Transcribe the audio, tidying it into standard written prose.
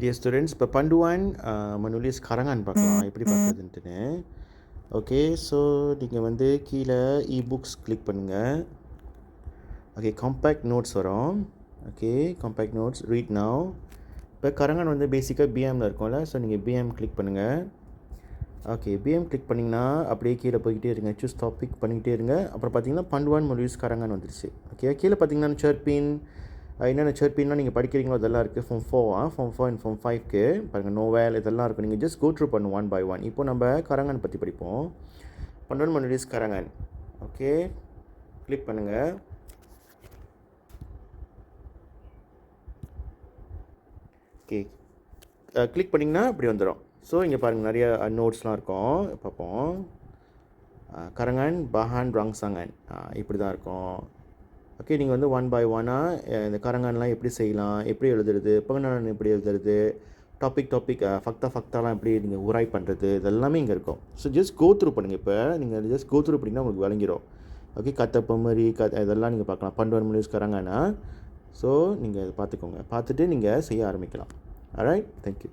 Dear students, இப்போ panduan menulis karangan பார்க்கலாம் எப்படி பார்க்குறதுன்ட்டுன்னு. ஓகே, ஸோ நீங்கள் வந்து கீழே இபுக்ஸ் கிளிக் பண்ணுங்கள். ஓகே, காம்பேக்ட் நோட்ஸ் வரும். Okay, compact notes read now. இப்போ கரங்கன் வந்து பேசிக்காக பிஎம்மில் இருக்கும்ல, ஸோ நீங்கள் பிஎம் கிளிக் பண்ணுங்கள். ஓகே, பிஎம் கிளிக் பண்ணிங்கன்னா அப்படியே கீழே போய்கிட்டே இருங்க, சூஸ் டாபிக் பண்ணிக்கிட்டே இருங்க. அப்புறம் பார்த்தீங்கன்னா panduan menulis karangan வந்துருச்சு. ஓகே, கீழே பார்த்தீங்கன்னா செர்பின் என்னென்ன செர்பின்லாம் நீங்கள் படிக்கிறீங்களோ அதெல்லாம் இருக்குது. ஃபார்ம் 4 ஃபார்ம் 4 அண்ட் ஃபார்ம் 5க்கு பாருங்கள், நோவேல் இதெல்லாம் இருக்கும். நீங்கள் ஜஸ்ட் கோ த்ரூ பண்ணும் ஒன் பை ஒன். இப்போ நம்ம கரங்கன் பற்றி படிப்போம். panduan menulis karangan. Okay, click பண்ணுங்கள். ஓகே, கிளிக் பண்ணிங்கன்னா இப்படி வந்துடும். ஸோ இங்கே பாருங்கள், நிறைய நோட்ஸ்லாம் இருக்கும். பார்ப்போம். கரங்கன் bahan rangsangan இப்படி தான் இருக்கும். ஓகே, நீங்கள் வந்து ஒன் பை ஒன்னாக இந்த கரங்கன்லாம் எப்படி செய்யலாம், எப்படி எழுதுறது, பகனான் எப்படி எழுதுறது, டாபிக் ஃபக்தாலாம் எப்படி நீங்கள் உராய் பண்ணுறது, இதெல்லாமே இங்கே இருக்கும். ஸோ ஜஸ்ட் கோ த்ரூ பண்ணுங்கள். இப்போ நீங்கள் ஜஸ்ட் கோ த்ரூ பண்ணிங்கன்னா உங்களுக்கு விளங்கிடும். ஓகே, கத்த பொம்மரி இதெல்லாம் நீங்கள் பார்க்கலாம். panduan menulis karangan. ஸோ நீங்கள் இதை பார்த்துக்கோங்க, பார்த்துட்டு நீங்கள் செய்ய ஆரம்பிக்கலாம். Alright, thank you.